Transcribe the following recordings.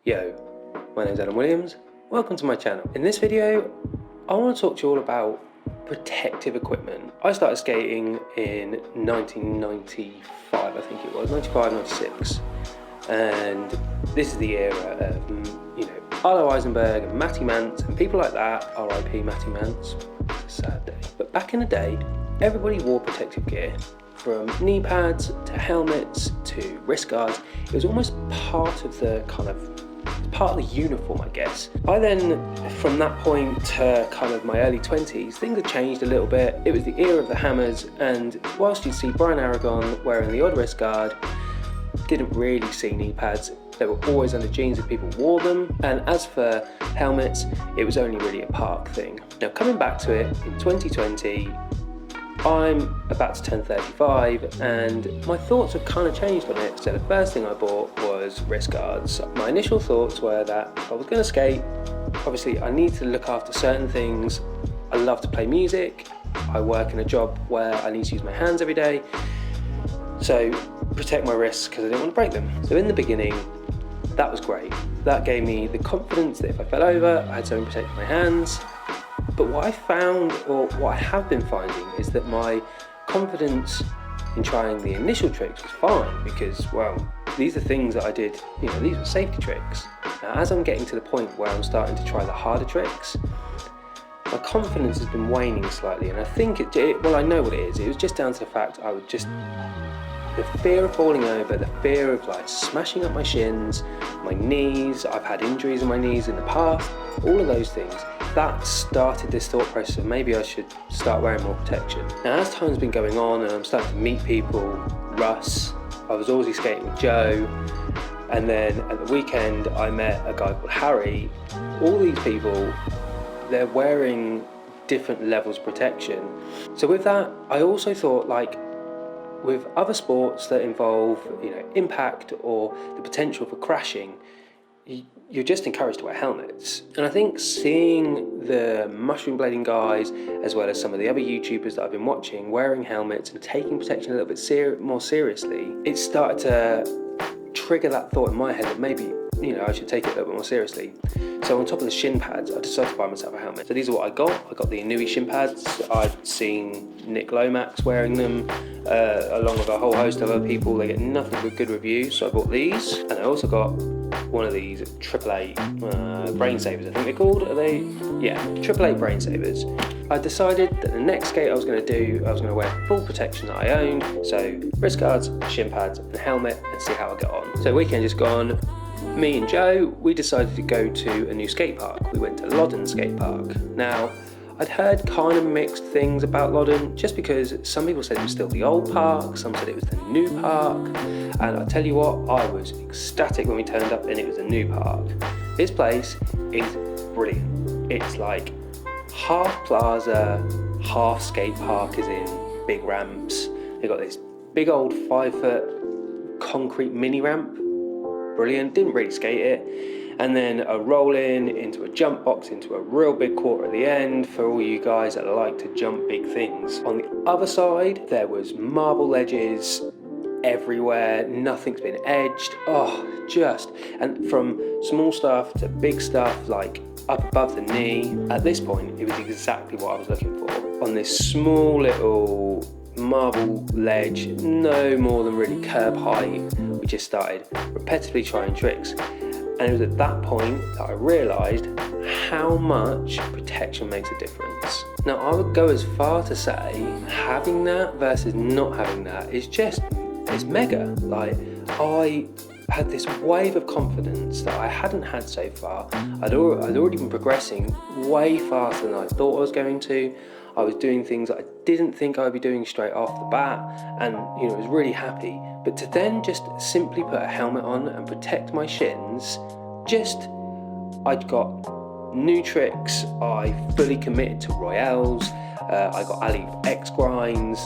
Yo, my name's Adam Williams, welcome to my channel. In this video, I want to talk to you all about protective equipment. I started skating in 1995, I think it was, 95, 96. And this is the era of, Arlo Eisenberg and Matty Mance and people like that, RIP Matty Mance, it's a sad day. But back in the day, everybody wore protective gear. From knee pads to helmets to wrist guards. It was almost part of the uniform, I guess. By then, from that point to kind of my early 20s, things had changed a little bit. It was the era of the hammers, and whilst you'd see Brian Aragon wearing the odd wrist guard, didn't really see knee pads. They were always under jeans if people wore them. And as for helmets, it was only really a park thing. Now coming back to it, in 2020, I'm about to turn 35 and my thoughts have kind of changed on it. So the first thing I bought was wrist guards. My initial thoughts were that if I was going to skate, obviously I need to look after certain things. I love to play music. I work in a job where I need to use my hands every day. So protect my wrists because I didn't want to break them. So in the beginning, that was great. That gave me the confidence that if I fell over, I had something to protect my hands. But what I found, or what I have been finding, is that my confidence in trying the initial tricks was fine because, well, these are things that I did, these were safety tricks. Now, as I'm getting to the point where I'm starting to try the harder tricks, my confidence has been waning slightly, and I think I know what it is. It was just down to the fact the fear of falling over, the fear of smashing up my shins, my knees. I've had injuries in my knees in the past, all of those things. That started this thought process of maybe I should start wearing more protection. Now as time's been going on and I'm starting to meet people, Russ, I was always skating with Joe, and then at the weekend I met a guy called Harry. All these people, they're wearing different levels of protection. So with that, I also thought with other sports that involve impact or the potential for crashing, you're just encouraged to wear helmets. And I think seeing the mushroom blading guys, as well as some of the other YouTubers that I've been watching, wearing helmets and taking protection a little bit more seriously, it started to trigger that thought in my head that maybe I should take it a little bit more seriously. So on top of the shin pads, I decided to buy myself a helmet. So these are what I got. I got the Ennui shin pads. I've seen Nick Lomax wearing them, along with a whole host of other people. They get nothing but good reviews, so I bought these. And I also got one of these AAA Brrainsavers, I think they're called. Are they? Yeah, AAA Brrainsavers. I decided that the next skate I was going to wear full protection that I owned. So wrist guards, shin pads, and a helmet, and see how I get on. So weekend just gone. Me and Joe, we decided to go to a new skate park. We went to Loddon Skate Park. Now, I'd heard kind of mixed things about Loddon, just because some people said it was still the old park, some said it was the new park, and I tell you what, I was ecstatic when we turned up and it was a new park. This place is brilliant. It's like half plaza, half skate park, as in big ramps. They've got this big old 5-foot concrete mini ramp. Brilliant, didn't really skate it. And then a roll in into a jump box into a real big quarter at the end for all you guys that like to jump big things. On the other side, there was marble ledges everywhere, nothing's been edged. And from small stuff to big stuff, like up above the knee. At this point, it was exactly what I was looking for. On this small little marble ledge, no more than really curb height, we just started repetitively trying tricks. And it was at that point that I realised how much protection makes a difference. Now I would go as far to say having that versus not having that is it's mega. I had this wave of confidence that I hadn't had so far. I'd already been progressing way faster than I thought I was going to. I was doing things that I didn't think I'd be doing straight off the bat, and I was really happy. But to then just simply put a helmet on and protect my shins, I'd got new tricks, I fully committed to Royales, I got Ali X grinds,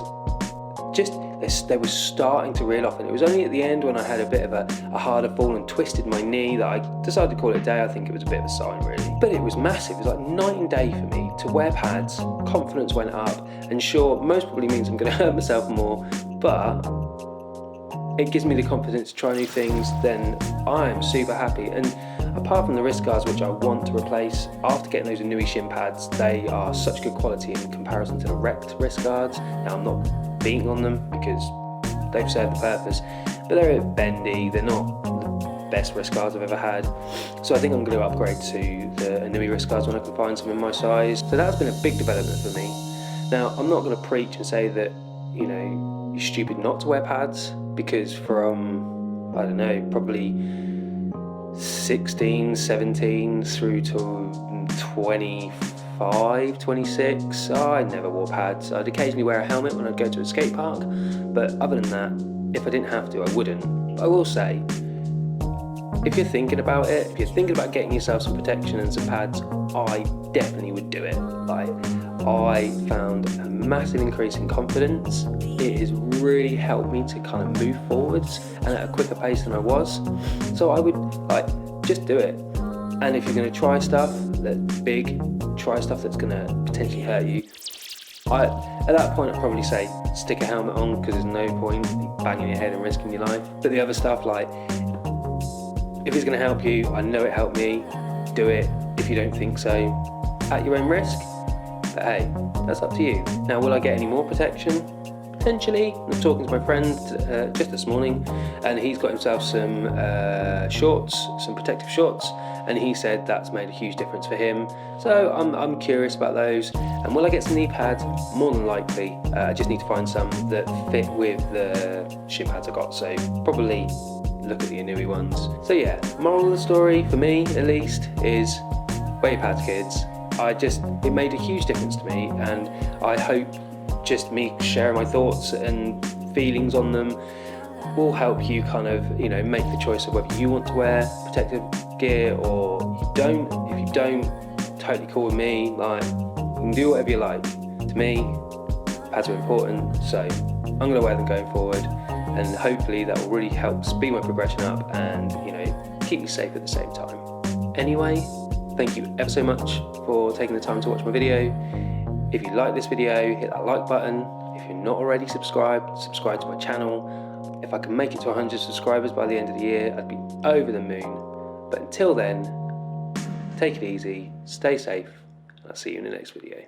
they were starting to reel off, and it was only at the end when I had a bit of a harder fall and twisted my knee that I decided to call it a day. I think it was a bit of a sign, really. But it was massive. It was like night and day for me to wear pads. Confidence went up, and sure, most probably means I'm going to hurt myself more, but it gives me the confidence to try new things. Then I am super happy. And apart from the wrist guards, which I want to replace, after getting those Ennui shin pads, they are such good quality in comparison to the Rekd wrist guards. Now, I'm not beating on them because they've served the purpose, but they're a bit bendy, they're not the best wrist guards I've ever had. So I think I'm going to upgrade to the Ennui wrist guards when I can find some in my size. So that's been a big development for me. Now, I'm not going to preach and say that, you know, you're stupid not to wear pads, because from, I don't know, probably 16, 17 through to 25, 26, I never wore pads. I'd occasionally wear a helmet when I'd go to a skate park, but other than that, if I didn't have to, I wouldn't. But I will say, if you're thinking about it, if you're thinking about getting yourself some protection and some pads, I definitely would do it. Like, I found a massive increase in confidence. It has really helped me to kind of move forwards and at a quicker pace than I was. So I would, like, just do it. And if you're going to try stuff that's big, try stuff that's going to potentially hurt you, at that point I'd probably say stick a helmet on, because there's no point in banging your head and risking your life. But the other stuff, like, if it's going to help you, I know it helped me, do it. If you don't think so, at your own risk. But hey, that's up to you. Now, will I get any more protection? Potentially. I was talking to my friend just this morning, and he's got himself some shorts, some protective shorts, and he said that's made a huge difference for him. So I'm curious about those. And will I get some knee pads? More than likely. I just need to find some that fit with the shin pads I got. So probably look at the Ennui ones. So yeah, moral of the story, for me at least, is wear your pads, kids. It made a huge difference to me, and I hope just me sharing my thoughts and feelings on them will help you kind of, you know, make the choice of whether you want to wear protective gear or you don't. If you don't, totally cool with me. Like, you can do whatever you like. To me, pads are important, so I'm going to wear them going forward, and hopefully that will really help speed my progression up and, you know, keep me safe at the same time. Anyway, thank you ever so much for taking the time to watch my video. If you like this video, hit that like button. If you're not already subscribed, subscribe to my channel. If I can make it to 100 subscribers by the end of the year, I'd be over the moon. But until then, take it easy, stay safe, and I'll see you in the next video.